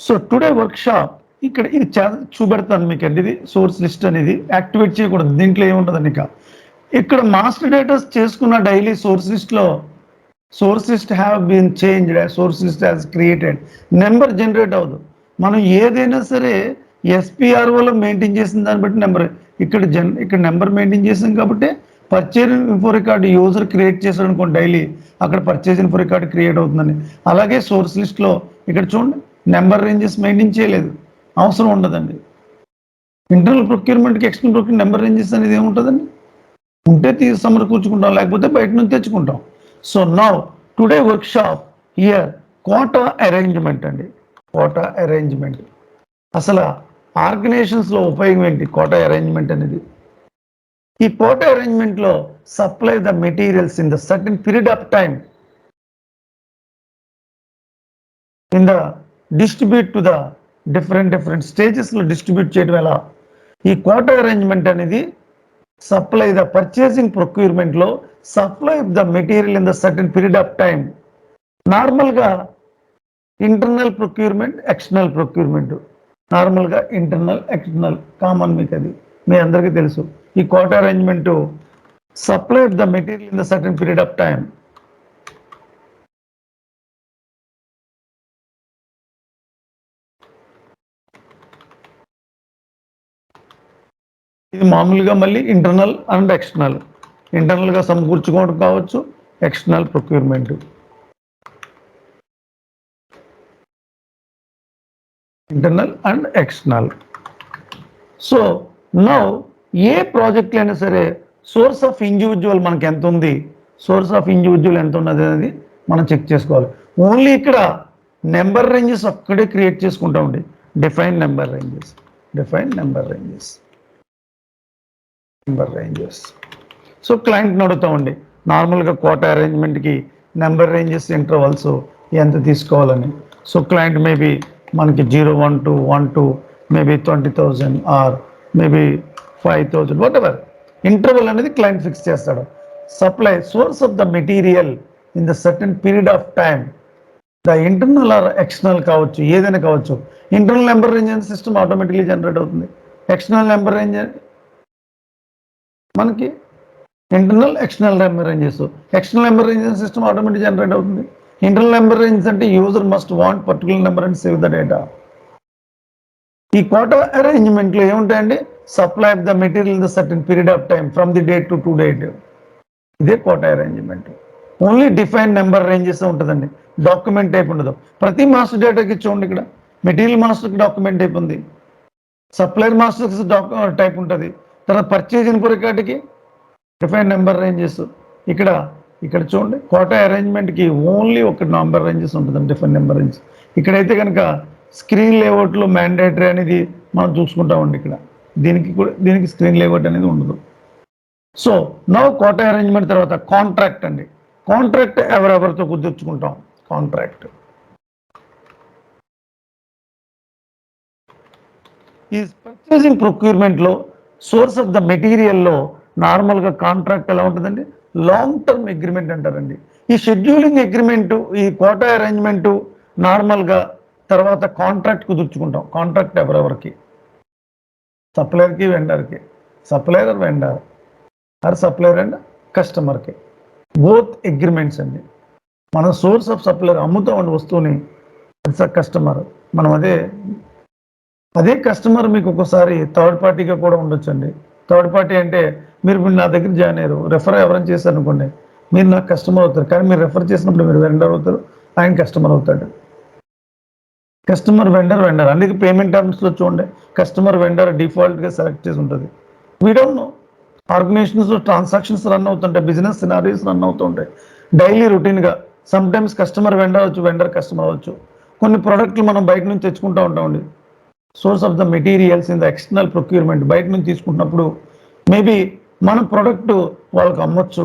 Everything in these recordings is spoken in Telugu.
సో టుడే వర్క్షాప్ ఇక్కడ ఇది చూపెడతాను మీకు అండి. ఇది సోర్స్ లిస్ట్ అనేది యాక్టివేట్ చేయకూడదు, దీంట్లో ఏముంటుందండి. ఇక్కడ మాస్టర్ డేటాస్ చేసుకున్న డైలీ సోర్స్ లిస్ట్లో source list have been changed, source list has created, number generate అవ్వదు. మనం ఏదైనా సరే ఎస్పీఆర్ఓలో మెయింటైన్ చేసిన దాన్ని బట్టి నెంబర్ ఇక్కడ నెంబర్ మెయింటైన్ చేసాం కాబట్టి purchase info record user create చేశాడు అనుకోండి డైలీ, అక్కడ పర్చేజ్ ఇన్ఫో రికార్డ్ క్రియేట్ అవుతుందని. అలాగే సోర్స్ లిస్ట్లో ఇక్కడ చూడండి నెంబర్ రేంజెస్ మెయింటైన్ చేయలేదు, అవసరం ఉండదండి. ఇంటర్నల్ ప్రొక్యూర్మెంట్కి ఎక్స్టర్నల్ ప్రొక్యూర్మెంట్ నెంబర్ రేంజెస్ అనేది ఏముంటుందండి, ఉంటే సమకూర్చుకుంటాం, లేకపోతే బయట నుంచి తెచ్చుకుంటాం. So now today workshop here quota arrangement అండి. కోటా అరేంజ్మెంట్ అసలు ఆర్గనైజేషన్స్లో ఉపయోగం ఏంటి? కోటా అరేంజ్మెంట్ అనేది, ఈ కోటా అరేంజ్మెంట్లో supply the materials in the certain period of time in the distribute to the different స్టేజెస్లో డిస్ట్రిబ్యూట్ చేయడం ఎలా? ఈ కోటా అరేంజ్మెంట్ అనేది సప్లై ద పర్చేసింగ్ ప్రొక్యూర్మెంట్లో supply the material in the certain period of time. నార్మల్గా ఇంటర్నల్ ప్రొక్యూర్మెంట్, ఎక్స్టర్నల్ ప్రొక్యూర్మెంట్. నార్మల్గా ఇంటర్నల్, ఎక్స్టర్నల్ కామన్, మీకు అది మీ అందరికీ తెలుసు. ఈ quota arrangement supply the material in the certain period of time. ఇది మామూలుగా మళ్ళీ ఇంటర్నల్ అండ్ ఎక్స్టర్నల్. ఇంటర్నల్గా సమకూర్చుకోవడం కావచ్చు, external procurement. Internal and external. So now a project అయినా సరే సోర్స్ ఆఫ్ ఇండివిజువల్ మనకి ఎంత ఉంది, సోర్స్ ఆఫ్ ఇండివిజువల్ ఎంత ఉన్నది అనేది మనం చెక్ చేసుకోవాలి. ఓన్లీ ఇక్కడ నెంబర్ రేంజెస్ ఒక్కడే క్రియేట్ చేసుకుంటామండి. Define number ranges, define number ranges, number ranges. So క్లయింట్ని అడుగుతామండి నార్మల్గా కోటా అరేంజ్మెంట్కి నెంబర్ రేంజెస్ ఇంటర్వల్స్ ఎంత తీసుకోవాలని. సో క్లయింట్ మేబీ మనకి 0, 1 to 1 to maybe 20,000 or maybe 5,000, what ever interval అనేది క్లయింట్ ఫిక్స్ చేస్తాడు. Supply source of the material in the certain period of time, the internal are external కావచ్చు, ఏదైనా కావచ్చు. ఇంటర్నల్ నెంబర్ రేంజ్ అనేది సిస్టమ్ ఆటోమేటిక్లీ జనరేట్ అవుతుంది. ఎక్స్టర్నల్ నెంబర్ రేంజ్ మనకి internal, external number ranges. External number range system automatic generate అవుతుంది. ఇంటర్నల్ నెంబర్ రేంజ్ అంటే user must want particular number and save the data. ఈ కోటా అరేంజ్మెంట్లో ఏముంటాయండి? Supply of the material in the certain period of time from the date to date. ఇదే quota arrangement. Only define number ranges ఉంటుందండి, డాక్యుమెంట్ టైప్ ఉండదు. ప్రతి మాస్టర్ డేటాకి చూడండి, ఇక్కడ మెటీరియల్ మాస్టర్కి డాక్యుమెంట్ టైప్ ఉంది, సప్లైర్ మాస్టర్కి టైప్ ఉంటుంది, తర్వాత పర్చేజ్ ఇన్ఫో రికార్డ్కి డిఫైన్ నెంబర్ రేంజెస్. ఇక్కడ చూడండి కోటా అరేంజ్మెంట్కి ఓన్లీ ఒక నెంబర్ రేంజెస్ ఉంటుందండి, డిఫైన్ నెంబర్ రేంజెస్. ఇక్కడైతే కనుక స్క్రీన్ లేఅవుట్లో మ్యాండేటరీ అనేది మనం చూసుకుంటామండి. ఇక్కడ దీనికి స్క్రీన్ లేఅవుట్ అనేది ఉండదు. సో నౌ కోటా అరేంజ్మెంట్ తర్వాత కాంట్రాక్ట్ అండి. కాంట్రాక్ట్ ఎవరెవరితో కుదుర్చుకుంటాం? కాంట్రాక్ట్ ఈ పర్చేసింగ్ ప్రొక్యూర్మెంట్లో సోర్స్ ఆఫ్ ద మెటీరియల్లో నార్మల్గా కాంట్రాక్ట్ ఎలా ఉంటుందండి? లాంగ్ టర్మ్ అగ్రిమెంట్ అంటారండి. ఈ షెడ్యూలింగ్ అగ్రిమెంటు, ఈ కోటా అరేంజ్మెంటు నార్మల్గా తర్వాత కాంట్రాక్ట్ కుదుర్చుకుంటాం. కాంట్రాక్ట్ ఎవరెవరికి? సప్లయర్కి, వెండర్కి. Supplier or vendor, or supplier and కస్టమర్కి. బోత్ అగ్రిమెంట్స్ అండి. మనం సోర్స్ ఆఫ్ సప్లయర్ అమ్ముతామండి వస్తువుని, కస్టమర్. మనం అదే కస్టమర్ మీకు ఒక్కోసారి థర్డ్ పార్టీగా కూడా ఉండొచ్చండి. థర్డ్ పార్టీ అంటే మీరు నా దగ్గర జాయిన్ అయ్యారు, రెఫర్ ఎవరైనా చేశారనుకోండి, మీరు నాకు కస్టమర్ అవుతారు. కానీ మీరు రెఫర్ చేసినప్పుడు మీరు వెండర్ అవుతారు, ఆయన కస్టమర్ అవుతాడు. Customer, vendor. అందుకే పేమెంట్ టర్మ్స్లో చూడండి కస్టమర్, వెండర్ డిఫాల్ట్గా సెలెక్ట్ చేసి ఉంటుంది. వీ డోంట్ నో, ఆర్గనైజేషన్స్లో ట్రాన్సాక్షన్స్ రన్ అవుతుంటాయి, బిజినెస్ సినారీస్ రన్ అవుతుంటాయి డైలీ రొటీన్గా. సమ్ టైమ్స్ కస్టమర్ వెండర్ అవచ్చు, వెండర్ కస్టమర్ అవ్వచ్చు. కొన్ని ప్రోడక్ట్లు మనం బయట నుంచి తెచ్చుకుంటూ ఉంటామండి. Source of the materials in the external procurement బయట నుంచి తీసుకుంటున్నప్పుడు మేబీ మన ప్రోడక్ట్ వాళ్ళకి అమ్మొచ్చు,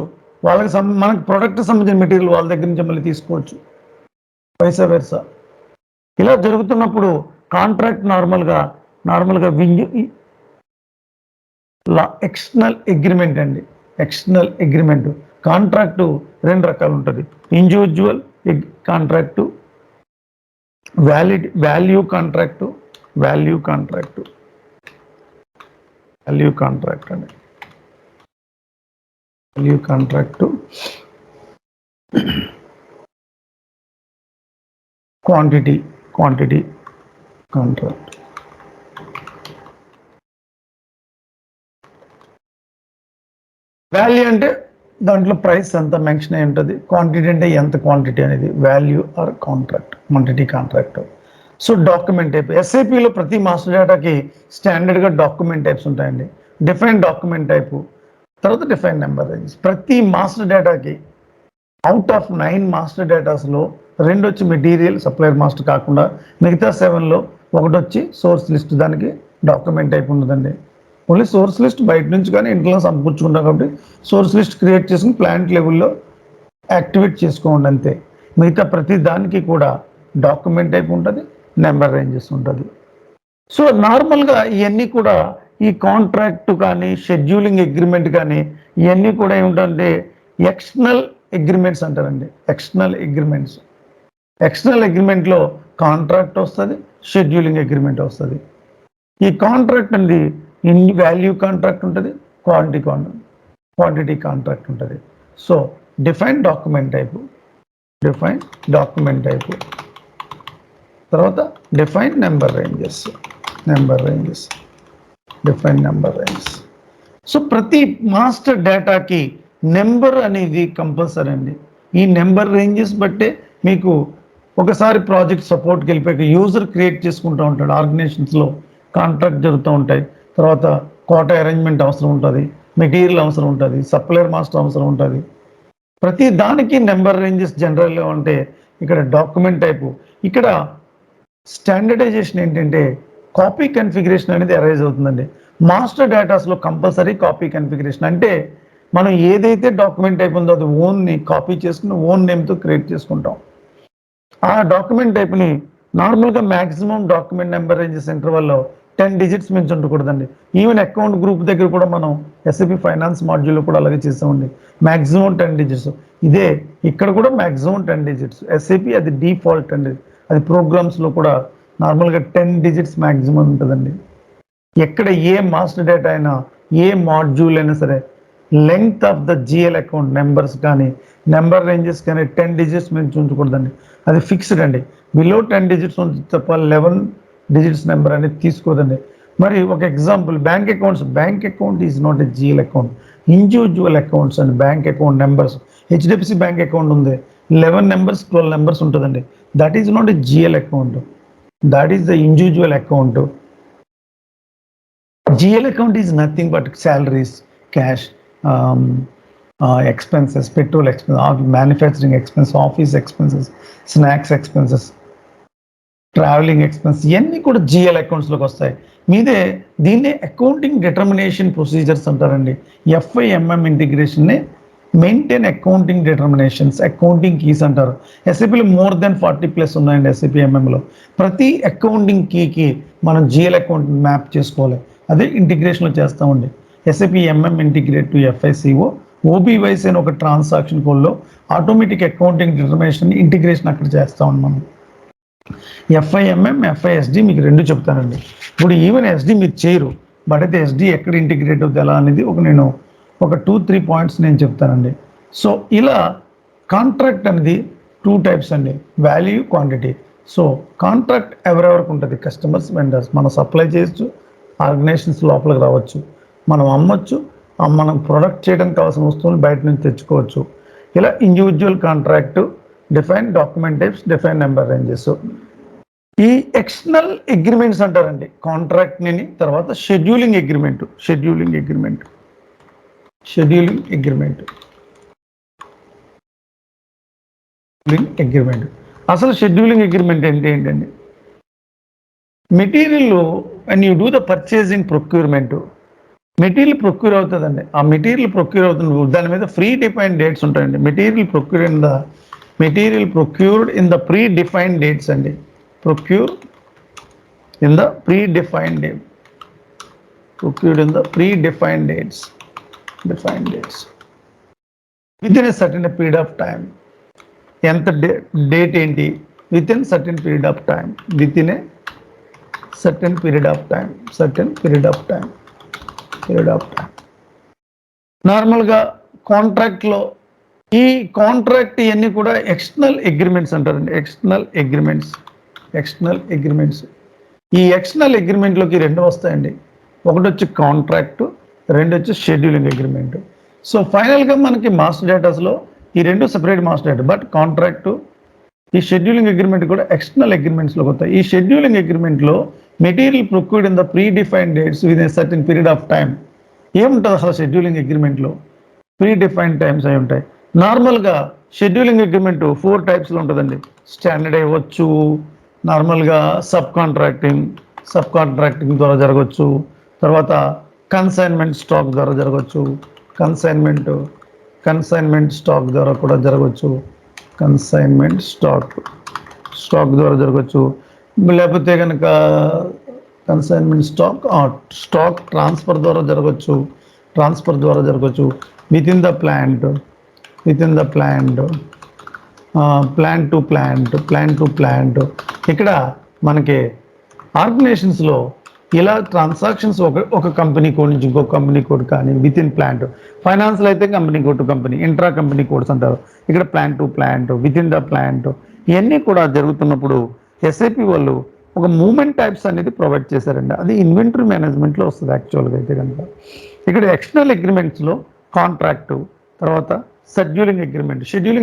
మనకి ప్రోడక్ట్ సంబంధించిన మెటీరియల్ వాళ్ళ దగ్గర నుంచి మళ్ళీ తీసుకోవచ్చు, వైసా వెర్సా. ఇలా జరుగుతున్నప్పుడు కాంట్రాక్ట్ నార్మల్గా ఎక్స్టర్నల్ అగ్రిమెంట్ అండి. ఎక్స్టర్నల్ అగ్రిమెంట్ కాంట్రాక్టు రెండు రకాలు ఉంటుంది. Individual contract, value contract, value contract, value contract అండి, value contract, quantity contract. Value అంటే దాంట్లో ప్రైస్ ఎంత మెన్షన్ అయి ఉంటుంది, క్వాంటిటీ అంటే ఎంత క్వాంటిటీ అనేది value or contract, quantity contract. So document type ఎస్ఐపిలో ప్రతి మాస్టర్ డేటాకి స్టాండర్డ్గా డాక్యుమెంట్ టైప్స్ ఉంటాయండి. డిఫైన్ డాక్యుమెంట్ టైపు, తర్వాత డిఫైన్ నెంబర్ రేంజ్. ప్రతి మాస్టర్ డేటాకి అవుట్ ఆఫ్ 9 మాస్టర్ డేటాస్లో 2 వచ్చి మెటీరియల్ సప్లయర్ మాస్టర్ కాకుండా మిగతా 7లో ఒకటి వచ్చి సోర్స్ లిస్ట్, దానికి డాక్యుమెంట్ టైప్ ఉండదండి. ఓన్లీ సోర్స్ లిస్ట్ బయట నుంచి కానీ ఇంట్లో సమకూర్చుకుంటాం కాబట్టి సోర్స్ లిస్ట్ క్రియేట్ చేసుకుని ప్లాంట్ లెవెల్లో యాక్టివేట్ చేసుకోండి అంతే. మిగతా ప్రతి దానికి కూడా డాక్యుమెంట్ టైప్ ఉంటుంది, నెంబర్ రేంజెస్ ఉంటుంది. సో నార్మల్గా ఇవన్నీ కూడా ఈ కాంట్రాక్ట్ కానీ షెడ్యూలింగ్ అగ్రిమెంట్ కానీ ఇవన్నీ కూడా ఏమిటంటే ఎక్స్టర్నల్ అగ్రిమెంట్స్ అంటారండి. ఎక్స్టర్నల్ అగ్రిమెంట్లో కాంట్రాక్ట్ వస్తుంది, షెడ్యూలింగ్ అగ్రిమెంట్ వస్తుంది. ఈ కాంట్రాక్ట్ అనేది వాల్యూ కాంట్రాక్ట్ ఉంటుంది, క్వాంటిటీ కాంట్రాక్ట్ ఉంటుంది. సో డిఫైన్ డాక్యుమెంట్ టైపు, తర్వాత define number ranges, define number ranges. So ప్రతి మాస్టర్ డేటాకి నెంబర్ అనేది కంపల్సరీ అండి. ఈ నెంబర్ రేంజెస్ బట్టే మీకు ఒకసారి ప్రాజెక్ట్ సపోర్ట్కి వెళ్ళిపోయి యూజర్ క్రియేట్ చేసుకుంటూ ఉంటాడు. ఆర్గనైజేషన్స్లో కాంట్రాక్ట్ జరుగుతూ ఉంటాయి, తర్వాత కోటా అరేంజ్మెంట్ అవసరం ఉంటుంది, మెటీరియల్ అవసరం ఉంటుంది, సప్లయర్ మాస్టర్ అవసరం ఉంటుంది. ప్రతి దానికి నెంబర్ రేంజెస్ జనరల్గా ఉంటే ఇక్కడ డాక్యుమెంట్ టైపు. ఇక్కడ స్టాండర్డైజేషన్ ఏంటంటే కాపీ కన్ఫిగరేషన్ అనేది అరైజ్ అవుతుందండి. మాస్టర్ డేటాస్లో కంపల్సరీ కాపీ కన్ఫిగరేషన్ అంటే మనం ఏదైతే డాక్యుమెంట్ టైప్ ఉందో అది ఓన్ని కాపీ చేసుకుని ఓన్ నేమ్తో క్రియేట్ చేసుకుంటాం. ఆ డాక్యుమెంట్ టైప్ని నార్మల్గా మ్యాక్సిమం డాక్యుమెంట్ నెంబర్ రేంజెస్ ఇంటర్వల్లో 10 డిజిట్స్ మించి ఉండకూడదండి. ఈవెన్ అకౌంట్ గ్రూప్ దగ్గర కూడా మనం SAP ఫైనాన్స్ మాడ్యూల్లో కూడా అలాగే చేసామండి. Maximum 10 digits. ఇదే ఇక్కడ కూడా మ్యాక్సిమం 10 డిజిట్స్. SAP అది డిఫాల్ట్ అండి. అది ప్రోగ్రామ్స్లో కూడా నార్మల్గా 10 డిజిట్స్ మ్యాక్సిమం ఉంటుందండి. ఎక్కడ ఏ మాస్టర్ డేటా అయినా ఏ మాడ్యూల్ అయినా సరే length of the GL account numbers కానీ నెంబర్ రేంజెస్ కానీ 10 డిజిట్స్ మించి ఉంచకూడదండి. అది ఫిక్స్డ్ అండి. బిలో 10 డిజిట్స్ ఉంచి తప్ప 11 డిజిట్స్ నెంబర్ అనేది తీసుకోదండి. మరి ఒక example bank account is not a GL account. Individual accounts and bank account numbers. HDFC bank account ఉంది, 11 నెంబర్స్ 12 నెంబర్స్ ఉంటుందండి. That is not a GL account, that is the individual account. GL account is nothing but salaries, cash, expenses, petrol expenses, manufacturing expenses, office expenses, snacks expenses, traveling expense, ఇవన్నీ కూడా GL అకౌంట్స్లోకి వస్తాయి. మీదే దీన్నే అకౌంటింగ్ డిటర్మినేషన్ ప్రొసీజర్స్ అంటారండి. FIMM ఇంటిగ్రేషన్ని maintain accounting determinations, accounting keys అంటారు. SAPలో మోర్ దెన్ 40+ ఉన్నాయండి. SAP MMలో ప్రతి అకౌంటింగ్ కీకి మనం GL అకౌంట్ మ్యాప్ చేసుకోవాలి. అదే ఇంటిగ్రేషన్లో చేస్తామండి. SAP MM integrate to FICO OBWise అని ఒక ట్రాన్సాక్షన్ కోడ్లో ఆటోమేటిక్ అకౌంటింగ్ డిటర్మినేషన్ ఇంటిగ్రేషన్ అక్కడ చేస్తామండి మనం. FIMM, FISD మీకు 2 చెప్తానండి. ఇప్పుడు ఈవెన్ SD మీరు చేయరు, బట్ అయితే SD ఎక్కడ ఇంటిగ్రేట్ అవుతుంది ఎలా అనేది నేను ఒక 2-3 పాయింట్స్ నేను చెప్తానండి. సో ఇలా కాంట్రాక్ట్ అనేది 2 టైప్స్ అండి, వాల్యూ, క్వాంటిటీ. సో కాంట్రాక్ట్ ఎవరెవరికి ఉంటుంది? Customers, vendors. మనం సప్లై చేయొచ్చు, ఆర్గనైజేషన్స్ లోపలికి రావచ్చు, మనం అమ్మొచ్చు, మనం ప్రొడక్ట్ చేయడానికి కావాల్సిన వస్తువులు బయట నుంచి తెచ్చుకోవచ్చు. ఇలా individual contract, define document types, define number ranges. ఈ ఎక్స్టర్నల్ అగ్రిమెంట్స్ అంటారండి కాంట్రాక్ట్ని. తర్వాత షెడ్యూలింగ్ అగ్రిమెంట్. అసలు షెడ్యూలింగ్ అగ్రిమెంట్ ఏంటండి? Material and you do the purchasing procurement, material procure అవుతుందండి. ఆ మెటీరియల్ ప్రొక్యూర్ అవుతుంది, దాని మీద ఫ్రీ డిఫైన్డ్ డేట్స్ ఉంటాయండి. Material procured in the pre defined dates అండి. Procured in the pre defined dates within a certain period of time. ఎంత డేట్ ఏంటి, within certain period of time, with in a certain period of time, నార్మల్గా కాంట్రాక్ట్లో ఈ కాంట్రాక్ట్ ఇవన్నీ కూడా ఎక్స్టర్నల్ అగ్రిమెంట్స్ అంటారండి. External agreements. ఈ ఎక్స్టర్నల్ అగ్రిమెంట్లోకి రెండు వస్తాయండి. ఒకటి వచ్చి కాంట్రాక్టు, రెండు వచ్చి షెడ్యూలింగ్ అగ్రిమెంట్. సో ఫైనల్గా మనకి మాస్టర్ డేటాస్లో ఈ రెండు separate master data, but contract, ఈ షెడ్యూలింగ్ అగ్రిమెంట్ కూడా ఎక్స్టర్నల్ అగ్రిమెంట్స్లోకి వస్తాయి. ఈ షెడ్యూలింగ్ అగ్రిమెంట్లో material procured in the pre defined dates with a certain period of time. ఏముంటుంది అసలు షెడ్యూలింగ్ అగ్రిమెంట్లో? ప్రీ డిఫైన్డ్ టైమ్స్ అయి ఉంటాయి. నార్మల్గా షెడ్యూలింగ్ అగ్రిమెంట్ 4 టైప్స్లో ఉంటుందండి. స్టాండర్డ్ అవ్వచ్చు, నార్మల్గా సబ్ కాంట్రాక్టింగ్ ద్వారా జరగవచ్చు, తర్వాత కన్సైన్మెంట్ స్టాక్ ద్వారా జరగవచ్చు, కన్సైన్మెంట్ స్టాక్ ద్వారా కూడా జరగవచ్చు, స్టాక్ ద్వారా జరగవచ్చు. లేకపోతే కనుక కన్సైన్మెంట్ స్టాక్ ట్రాన్స్ఫర్ ద్వారా జరగవచ్చు, with in the plant, plant to plant. ఇక్కడ మనకి ఆర్గనైజేషన్స్లో ఇలా ట్రాన్సాక్షన్స్ ఒక కంపెనీ కోడ్ నుంచి ఇంకొక కంపెనీ కోడ్ కానీ విత్ ఇన్ ప్లాంట్. ఫైనాన్స్లో అయితే company code to company, intra company codes అంటారు. ఇక్కడ plant to plant, with in the plant, ఇవన్నీ కూడా జరుగుతున్నప్పుడు ఎస్ఏపి వాళ్ళు ఒక మూమెంట్ టైప్స్ అనేది ప్రొవైడ్ చేశారండి. అది ఇన్వెంటరీ మేనేజ్మెంట్లో వస్తుంది యాక్చువల్గా అయితే కనుక. ఇక్కడ ఎక్స్టర్నల్ అగ్రిమెంట్స్లో కాంట్రాక్టు, తర్వాత షెడ్యూలింగ్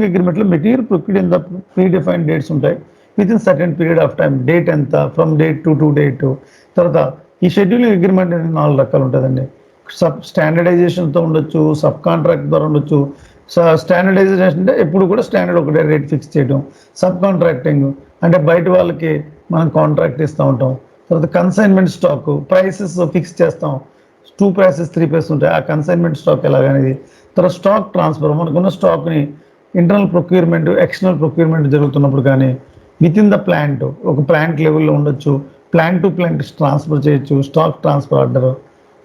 అగ్రిమెంట్లో material procured in the pre defined dates ఉంటాయి within certain period of time. Date ఎంత, ఫ్రమ్ డేట్ టు డేట్. తర్వాత ఈ షెడ్యూలింగ్ అగ్రిమెంట్ అనేది 4 రకాలు ఉంటుందండి. స్టాండర్డైజేషన్తో ఉండొచ్చు, సబ్ కాంట్రాక్ట్ ద్వారా ఉండొచ్చు. స్టాండర్డైజేషన్ అంటే ఎప్పుడు కూడా స్టాండర్డ్ ఒకటే రేట్ ఫిక్స్ చేయడం. సబ్ కాంట్రాక్టింగ్ అంటే బయట వాళ్ళకి మనం కాంట్రాక్ట్ ఇస్తూ ఉంటాం. తర్వాత కన్సైన్మెంట్ స్టాక్, ప్రైసెస్ ఫిక్స్ చేస్తాం. 2 ప్రైసెస్ 3 ప్రైసెస్ ఉంటాయి. ఆ కన్సైన్మెంట్ స్టాక్ ఎలాగనేది. తర్వాత స్టాక్ ట్రాన్స్ఫర్, మనకున్న స్టాక్ని ఇంటర్నల్ ప్రొక్యూర్మెంట్, ఎక్స్టర్నల్ ప్రొక్యూర్మెంట్ జరుగుతున్నప్పుడు కానీ విత్ ఇన్ ద ప్లాంట్, ఒక ప్లాంట్ లెవెల్లో ఉండొచ్చు, ప్లాంట్ టు ప్లాంట్ ట్రాన్స్ఫర్ చేయొచ్చు, స్టాక్ ట్రాన్స్ఫర్ ఆర్డర్,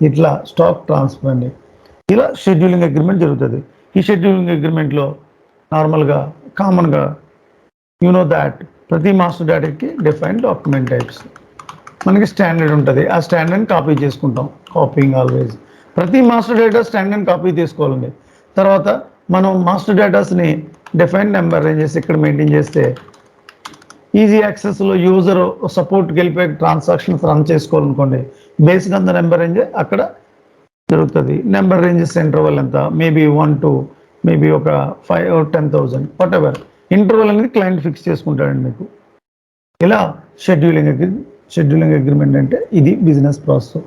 ఇట్లా స్టాక్ ట్రాన్స్ఫర్ అండి. ఇలా షెడ్యూలింగ్ అగ్రిమెంట్ జరుగుతుంది. ఈ షెడ్యూలింగ్ అగ్రిమెంట్లో నార్మల్గా కామన్గా దాట్ ప్రతి మాస్టర్ డేటాకి డిఫైన్డ్ డాక్యుమెంట్ టైప్స్. మనకి స్టాండర్డ్ ఉంటుంది, ఆ స్టాండర్డ్ని కాపీ చేసుకుంటాం. Copying always. ప్రతి మాస్టర్ డేటా స్టాండర్డ్ని కాపీ చేసుకోవాలండి. తర్వాత మనం మాస్టర్ డేటాస్ని డిఫైన్డ్ నెంబర్ రేంజెస్ ఇక్కడ మెయింటైన్ చేస్తే ఈజీ యాక్సెస్లో యూజర్ సపోర్ట్కి వెళ్ళిపోయి ట్రాన్సాక్షన్స్ రన్ చేసుకోవాలనుకోండి, based on the number range అక్కడ జరుగుతుంది. నెంబర్ రేంజెస్ ఇంటర్వల్ ఎంత, మేబీ 1 to మేబీ ఒక 5 or 10,000 వాట్ ఎవర్. ఇంటర్వల్ అనేది క్లయింట్ ఫిక్స్ చేసుకుంటాడండి మీకు. ఇలా షెడ్యూలింగ్ అగ్రిమెంట్ అంటే ఇది బిజినెస్ ప్రాసెస్.